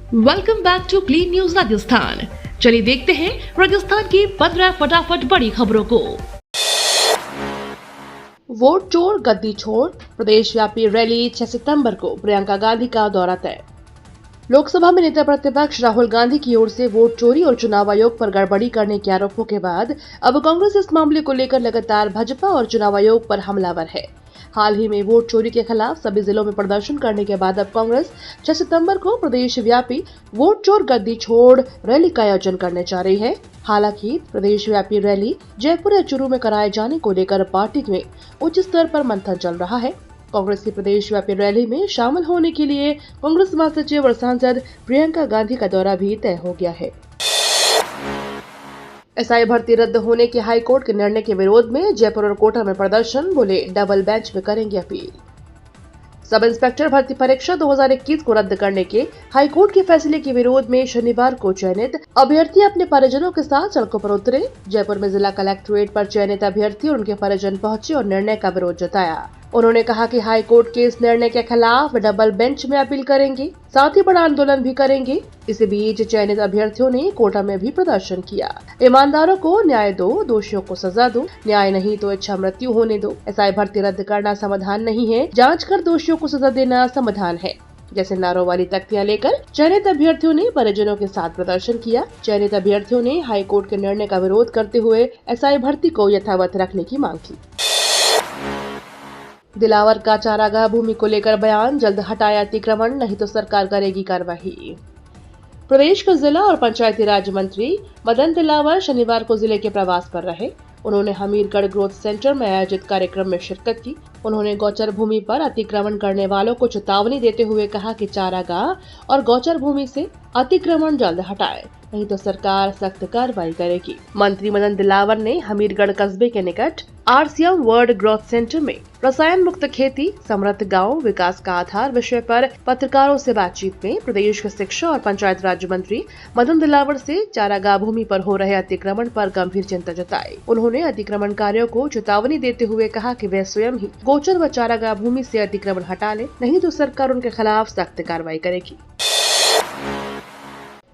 Welcome back to clean news Rajasthan. चलिए देखते हैं राजस्थान की 15 फटाफट बड़ी खबरों को। वोट चोर गद्दी छोड़, प्रदेश व्यापी रैली 6 सितंबर को, प्रियंका गांधी का दौरा तय। लोकसभा में नेता प्रतिपक्ष राहुल गांधी की ओर से वोट चोरी और चुनाव आयोग पर गड़बड़ी करने के आरोपों के बाद अब कांग्रेस इस मामले को लेकर लगातार भाजपा और चुनाव आयोग पर हमलावर है। हाल ही में वोट चोरी के खिलाफ सभी जिलों में प्रदर्शन करने के बाद अब कांग्रेस 6 सितंबर को प्रदेश व्यापी वोट चोर गद्दी छोड़ रैली का आयोजन करने जा रही है। हालांकि प्रदेश व्यापी रैली जयपुर या चूरू में कराए जाने को लेकर पार्टी में उच्च स्तर पर मंथन चल रहा है। कांग्रेस की प्रदेश व्यापी रैली में शामिल होने के लिए कांग्रेस महासचिव और सांसद प्रियंका गांधी का दौरा भी तय हो गया है। एसआई भर्ती रद्द होने के हाई कोर्ट के निर्णय के विरोध में जयपुर और कोटा में प्रदर्शन, बोले डबल बेंच में करेंगे अपील। सब इंस्पेक्टर भर्ती परीक्षा 2021 को रद्द करने के हाई कोर्ट के फैसले के विरोध में शनिवार को चयनित अभ्यर्थी अपने परिजनों के साथ सड़कों पर उतरे। जयपुर में जिला कलेक्ट्रेट पर चयनित अभ्यर्थी और उनके परिजन पहुंचे और निर्णय का विरोध जताया। उन्होंने कहा कि हाई कोर्ट के इस निर्णय के खिलाफ डबल बेंच में अपील करेंगे, साथ ही बड़ा आंदोलन भी करेंगे। इसी बीच चयनित अभ्यर्थियों ने कोटा में भी प्रदर्शन किया। ईमानदारों को न्याय दो, दोषियों को सजा दो, न्याय नहीं तो इच्छा मृत्यु होने दो। एसआई भर्ती रद्द करना समाधान नहीं है, जांच कर दोषियों को सजा देना समाधान है। जैसे नारों वाली तख्तियां लेकर चयनित अभ्यर्थियों ने परिजनों के साथ प्रदर्शन किया। चयनित अभ्यर्थियों ने हाई कोर्ट के निर्णय का विरोध करते हुए एसआई भर्ती को यथावत रखने की मांग की। दिलावर का चारागाह भूमि को लेकर बयान, जल्द हटाए अतिक्रमण, नहीं तो सरकार करेगी कार्रवाई। प्रदेश के जिला और पंचायती राज मंत्री मदन दिलावर शनिवार को जिले के प्रवास पर रहे। उन्होंने हमीरगढ़ ग्रोथ सेंटर में आयोजित कार्यक्रम में शिरकत की। उन्होंने गौचर भूमि पर अतिक्रमण करने वालों को चेतावनी देते हुए कहा कि चारागाह और गौचर भूमि से अतिक्रमण जल्द हटाए, नहीं तो सरकार सख्त कार्रवाई करेगी। मंत्री मदन दिलावर ने हमीरगढ़ कस्बे के निकट आरसीएम वर्ल्ड ग्रोथ सेंटर में रसायन मुक्त खेती समृद्ध गांव विकास का आधार विषय पर पत्रकारों से बातचीत में प्रदेश के शिक्षा और पंचायत राज्य मंत्री मदन दिलावर से चारागाह भूमि पर हो रहे अतिक्रमण पर गंभीर चिंता जताई। उन्होंने अतिक्रमणकारियों को चेतावनी देते हुए कहा कि वे स्वयं ही गोचर व चारागाह भूमि से अतिक्रमण हटा ले, नहीं तो सरकार उनके खिलाफ सख्त कार्रवाई करेगी।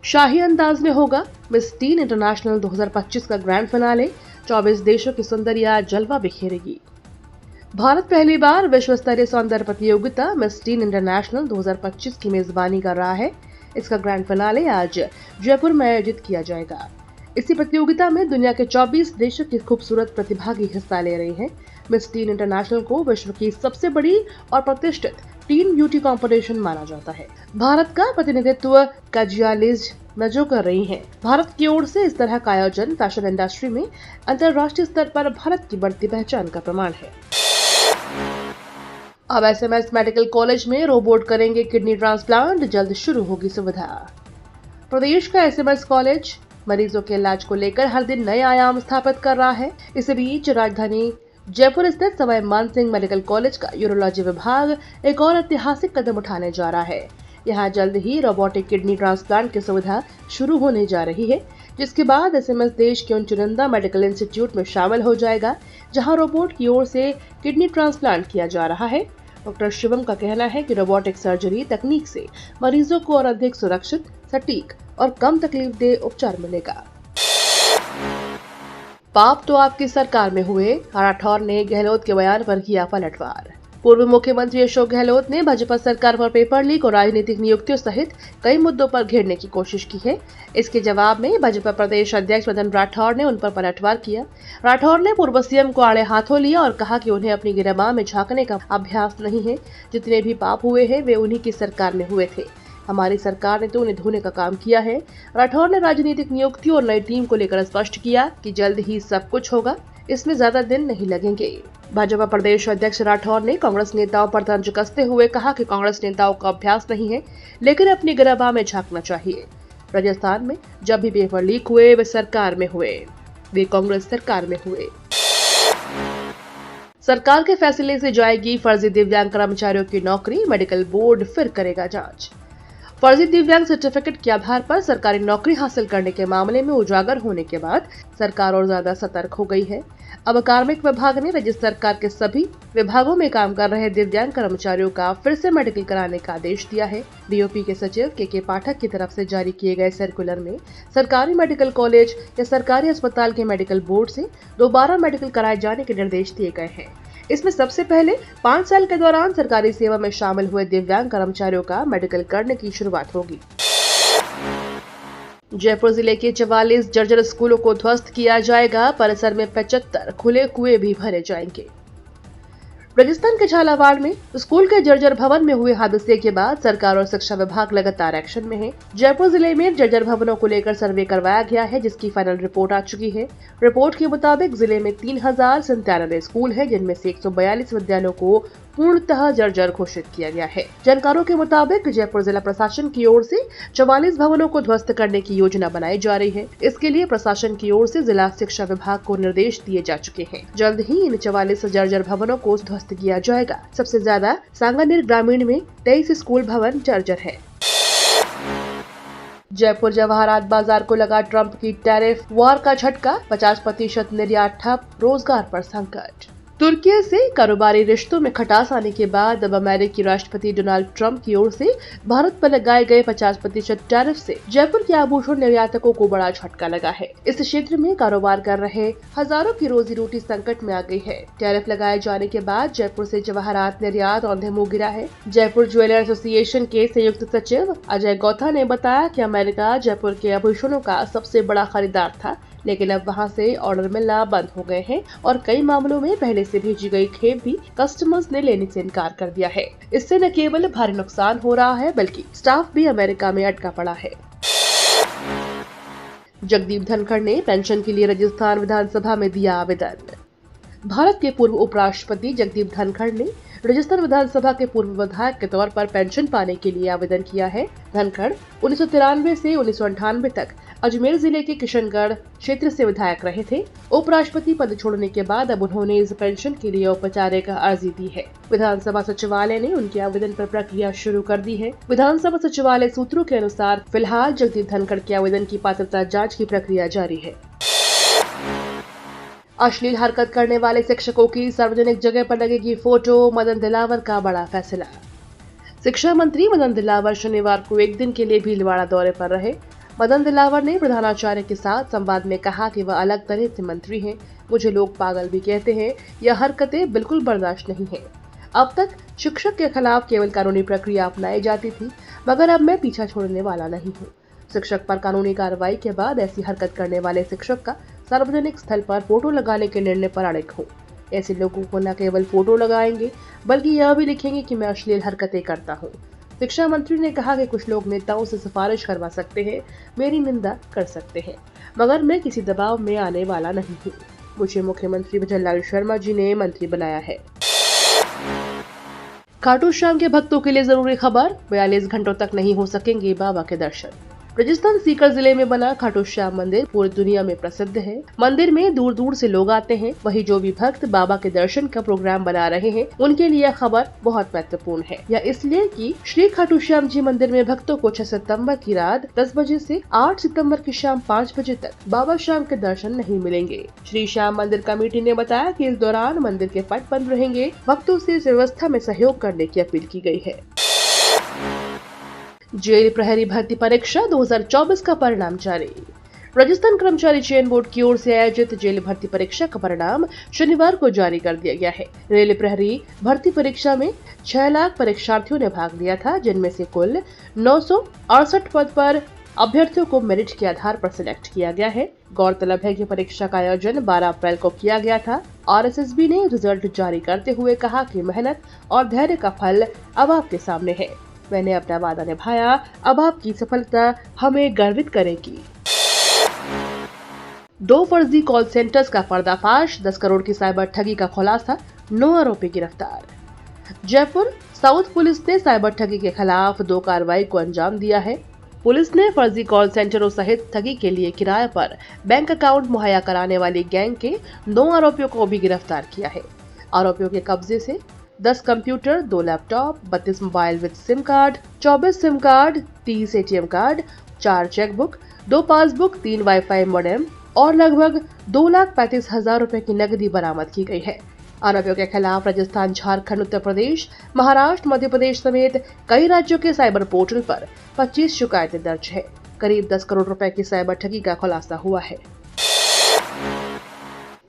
शाही अंदाज में होगा मिस टीन इंटरनेशनल 2025 का ग्रैंड फिनाले, 24 देशों की सुंदरियां जलवा बिखेरेगी। भारत पहली बार विश्व स्तरीय सौंदर्य प्रतियोगिता मिस टीन इंटरनेशनल 2025 की मेजबानी कर रहा है। इसका ग्रैंड फिनाले आज जयपुर में आयोजित किया जाएगा। इसी प्रतियोगिता में दुनिया के 24 देशों की खूबसूरत प्रतिभागी हिस्सा ले रहे हैं। मिस टीन इंटरनेशनल को विश्व की सबसे बड़ी और प्रतिष्ठित टीन ब्यूटी कंपटीशन माना जाता है। भारत का प्रतिनिधित्व काजियालिज मजो कर रही हैं। भारत की ओर से इस तरह का आयोजन फैशन इंडस्ट्री में अंतर्राष्ट्रीय स्तर पर भारत की बढ़ती पहचान का प्रमाण है। अब एसएमएस मेडिकल कॉलेज में रोबोट करेंगे किडनी ट्रांसप्लांट, जल्द शुरू होगी सुविधा। प्रदेश का एसएमएस कॉलेज मरीजों के इलाज को लेकर हर दिन नए आयाम स्थापित कर रहा है। इस बीच राजधानी जयपुर स्थित सवाई मानसिंह मेडिकल कॉलेज का यूरोलॉजी विभाग एक और ऐतिहासिक कदम उठाने जा रहा है। यहाँ जल्द ही रोबोटिक किडनी ट्रांसप्लांट की सुविधा शुरू होने जा रही है, जिसके बाद एसएमएस देश के उन चुनिंदा मेडिकल इंस्टीट्यूट में शामिल हो जाएगा जहाँ रोबोट की ओर से किडनी ट्रांसप्लांट किया जा रहा है। डॉक्टर शिवम का कहना है कि रोबोटिक सर्जरी तकनीक से मरीजों को और अधिक सुरक्षित, सटीक और कम तकलीफदेह उपचार मिलेगा। पाप तो आपकी सरकार में हुए, राठौर ने गहलोत के बयान पर किया पलटवार। पूर्व मुख्यमंत्री अशोक गहलोत ने भाजपा सरकार पर पेपर लीक और राजनीतिक नियुक्तियों सहित कई मुद्दों पर घेरने की कोशिश की है। इसके जवाब में भाजपा प्रदेश अध्यक्ष मदन राठौर ने उन पर पलटवार किया। राठौर ने पूर्व सीएम को आड़े हाथों लिया और कहा कि उन्हें अपनी गिरबान में झांकने का अभ्यास नहीं है। जितने भी पाप हुए हैं वे उन्हीं की सरकार में हुए थे। हमारी सरकार ने तो उन्हें धोने का काम किया है। राठौर ने राजनीतिक नियुक्तियों और नई टीम को लेकर स्पष्ट किया कि जल्द ही सब कुछ होगा, इसमें ज्यादा दिन नहीं लगेंगे। भाजपा प्रदेश अध्यक्ष राठौर ने कांग्रेस नेताओं पर तंज कसते हुए कहा कि कांग्रेस नेताओं का अभ्यास नहीं है, लेकिन अपनी गिरबान में झांकना चाहिए। राजस्थान में जब भी पेपर लीक हुए वे सरकार में हुए, वे कांग्रेस सरकार में हुए। सरकार के फैसले से जाएगी फर्जी दिव्यांग कर्मचारियों की नौकरी, मेडिकल बोर्ड फिर करेगा जांच। फर्जी दिव्यांग सर्टिफिकेट के आधार पर सरकारी नौकरी हासिल करने के मामले में उजागर होने के बाद सरकार और ज्यादा सतर्क हो गई है। अब कार्मिक विभाग ने राज्य सरकार के सभी विभागों में काम कर रहे दिव्यांग कर्मचारियों का फिर से मेडिकल कराने का आदेश दिया है। डीओपी के सचिव के पाठक की तरफ से जारी किए गए सर्कुलर में सरकारी मेडिकल कॉलेज या सरकारी अस्पताल के मेडिकल बोर्ड से दोबारा मेडिकल कराए जाने के निर्देश दिए गए हैं। इसमें सबसे पहले 5 साल के दौरान सरकारी सेवा में शामिल हुए दिव्यांग कर्मचारियों का मेडिकल करने की शुरुआत होगी। जयपुर जिले के 44 जर्जर स्कूलों को ध्वस्त किया जाएगा। परिसर में 75 खुले कुएं भी भरे जाएंगे। राजस्थान के झालावाड़ में स्कूल के जर्जर भवन में हुए हादसे के बाद सरकार और शिक्षा विभाग लगातार एक्शन में है। जयपुर जिले में जर्जर भवनों को लेकर सर्वे करवाया गया है, जिसकी फाइनल रिपोर्ट आ चुकी है। रिपोर्ट के मुताबिक जिले में 3097 स्कूल है, जिनमें से 142 विद्यालयों को पूर्णतः जर्जर घोषित किया गया है। जानकारों के मुताबिक जयपुर जिला प्रशासन की ओर से 44 भवनों को ध्वस्त करने की योजना बनाई जा रही है। इसके लिए प्रशासन की ओर से जिला शिक्षा विभाग को निर्देश दिए जा चुके हैं। जल्द ही इन 44 जर्जर भवनों को ध्वस्त किया जाएगा। सबसे ज्यादा सांगानेर ग्रामीण में 23 स्कूल भवन जर्जर है। जयपुर जवाहरात बाजार को लगा ट्रंप की टैरिफ वॉर का झटका, 50% निर्यात ठप, रोजगार पर संकट। तुर्की से कारोबारी रिश्तों में खटास आने के बाद अब अमेरिकी राष्ट्रपति डोनाल्ड ट्रंप की ओर से भारत पर लगाए गए 50% टैरिफ से जयपुर के आभूषण निर्यातकों को बड़ा झटका लगा है। इस क्षेत्र में कारोबार कर रहे हजारों की रोजी रोटी संकट में आ गई है। टैरिफ लगाए जाने के बाद जयपुर से जवाहरात निर्यात औंधे मुंह गिरा है। जयपुर ज्वेलर एसोसिएशन के संयुक्त सचिव अजय गौथा ने बताया कि अमेरिका जयपुर के आभूषणों का सबसे बड़ा खरीदार था, लेकिन अब वहां से ऑर्डर मिलना बंद हो गए हैं और कई मामलों में पहले से भेजी गई खेप भी कस्टमर्स ने लेने से इनकार कर दिया है। इससे न केवल भारी नुकसान हो रहा है, बल्कि स्टाफ भी अमेरिका में अटका पड़ा है। जगदीप धनखड़ ने पेंशन के लिए राजस्थान विधानसभा में दिया आवेदन। भारत के पूर्व उपराष्ट्रपति जगदीप धनखड़ ने राजस्थान विधानसभा के पूर्व विधायक के तौर पर पेंशन पाने के लिए आवेदन किया है। धनखड़ 1993 से 1998 तक अजमेर जिले के किशनगढ़ क्षेत्र से विधायक रहे थे। उपराष्ट्रपति पद छोड़ने के बाद अब उन्होंने इस पेंशन के लिए औपचारिक अर्जी दी है। विधानसभा सचिवालय ने उनके आवेदन पर प्रक्रिया शुरू कर दी है। विधानसभा सचिवालय सूत्रों के अनुसार फिलहाल जगदीप धनखड़ के आवेदन की पात्रता जाँच की प्रक्रिया जारी है। अश्लील हरकत करने वाले शिक्षकों की सार्वजनिक जगह पर लगेगी फोटो, मदन दिलावर का बड़ा फैसला। शिक्षा मंत्री मदन दिलावर शनिवार को एक दिन के लिए भीलवाड़ा दौरे पर रहे। मदन दिलावर ने प्रधानाचार्य के साथ संवाद में कहा कि वह अलग तरह से मंत्री हैं। मुझे लोग पागल भी कहते हैं। यह हरकतें बिल्कुल बर्दाश्त नहीं है। अब तक शिक्षक के खिलाफ केवल कानूनी प्रक्रिया अपनाई जाती थी, मगर अब मैं पीछा छोड़ने वाला नहीं हूँ। शिक्षक पर कानूनी कार्रवाई के बाद ऐसी हरकत करने वाले शिक्षक का सार्वजनिक स्थल पर फोटो लगाने के निर्णय पर अड़िग हूँ। ऐसे लोगों को न केवल फोटो लगाएंगे, बल्कि यह भी लिखेंगे कि मैं अश्लील हरकतें करता हूँ। शिक्षा मंत्री ने कहा कि कुछ लोग नेताओं से सिफारिश करवा सकते हैं, मेरी निंदा कर सकते हैं, मगर मैं किसी दबाव में आने वाला नहीं हूँ। मुझे मुख्यमंत्री भजनलाल शर्मा जी ने मंत्री बनाया है। खाटू श्याम के भक्तों के लिए जरूरी खबर, 42 घंटों तक नहीं हो सकेंगे बाबा के दर्शन। राजस्थान सीकर जिले में बना खाटू श्याम मंदिर पूरी दुनिया में प्रसिद्ध है। मंदिर में दूर दूर से लोग आते हैं। वहीं जो भी भक्त बाबा के दर्शन का प्रोग्राम बना रहे हैं, उनके लिए खबर बहुत महत्वपूर्ण है। यह इसलिए कि श्री खाटू श्याम जी मंदिर में भक्तों को 6 सितंबर की रात 10 बजे से 8 सितंबर की शाम 5 बजे तक बाबा श्याम के दर्शन नहीं मिलेंगे। श्री श्याम मंदिर कमेटी ने बताया कि इस दौरान मंदिर के पट बंद रहेंगे। भक्तों से इस व्यवस्था में सहयोग करने की अपील की गई है। जेल प्रहरी भर्ती परीक्षा 2024 का परिणाम जारी। राजस्थान कर्मचारी चयन बोर्ड की ओर से आयोजित जेल भर्ती परीक्षा का परिणाम शनिवार को जारी कर दिया गया है। रेल प्रहरी भर्ती परीक्षा में 6 लाख परीक्षार्थियों ने भाग लिया था, जिनमें से कुल 968 पद पर अभ्यर्थियों को मेरिट के आधार पर सिलेक्ट किया गया है। गौरतलब है कि परीक्षा का आयोजन 12 अप्रैल को किया गया था और एसएसबी ने रिजल्ट जारी करते हुए कहा कि मेहनत और धैर्य का फल अब आपके सामने है। मैंने अपना वादा निभाया, अब आपकी सफलता हमें गर्वित करेगी। 2 फर्जी कॉल सेंटर्स का पर्दाफाश, 10 करोड़ की साइबर ठगी का खुलासा, 9 आरोपी गिरफ्तार। जयपुर साउथ पुलिस ने साइबर ठगी के खिलाफ 2 कार्रवाई को अंजाम दिया है। पुलिस ने फर्जी कॉल सेंटरों सहित ठगी के लिए किराए पर बैंक अकाउंट मुहैया कराने वाली गैंग के 9 आरोपियों को भी गिरफ्तार किया है। आरोपियों के कब्जे से 10 computer, 2 laptop, 32 mobile with SIM card, 24 SIM card, 30 ATM card, 4 chequebook, 2 passbook, 3 wifi modem और लगभग 2,35,000 रुपए की नकदी बरामद की गई है। आरोपियों के खिलाफ राजस्थान, झारखंड, उत्तर प्रदेश, महाराष्ट्र, मध्य प्रदेश समेत कई राज्यों के साइबर पोर्टल पर 25 शिकायतें दर्ज है। करीब 10 करोड़ रुपए की साइबर ठगी का खुलासा हुआ है।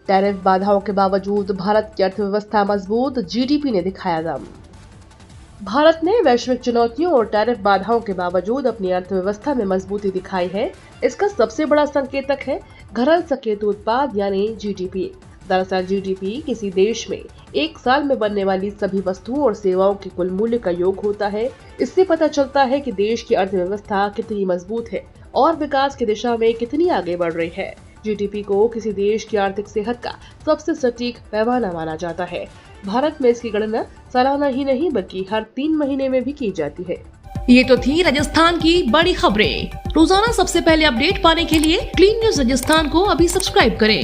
टैरिफ बाधाओं के बावजूद भारत की अर्थव्यवस्था मजबूत, जीडीपी ने दिखाया दम। भारत ने वैश्विक चुनौतियों और टैरिफ बाधाओं के बावजूद अपनी अर्थव्यवस्था में मजबूती दिखाई है। इसका सबसे बड़ा संकेतक है घरल सकेतु उत्पाद यानी जीडीपी। दरअसल जीडीपी किसी देश में एक साल में बनने वाली सभी वस्तुओं और सेवाओं के कुल मूल्य का योग होता है। इससे पता चलता है कि देश की अर्थव्यवस्था कितनी मजबूत है और विकास की दिशा में कितनी आगे बढ़ रही है। जीडीपी को किसी देश की आर्थिक सेहत का सबसे सटीक पैमाना माना जाता है। भारत में इसकी गणना सालाना ही नहीं बल्कि हर 3 महीने में भी की जाती है। ये तो थी राजस्थान की बड़ी खबरें। रोजाना सबसे पहले अपडेट पाने के लिए क्लीन न्यूज राजस्थान को अभी सब्सक्राइब करें।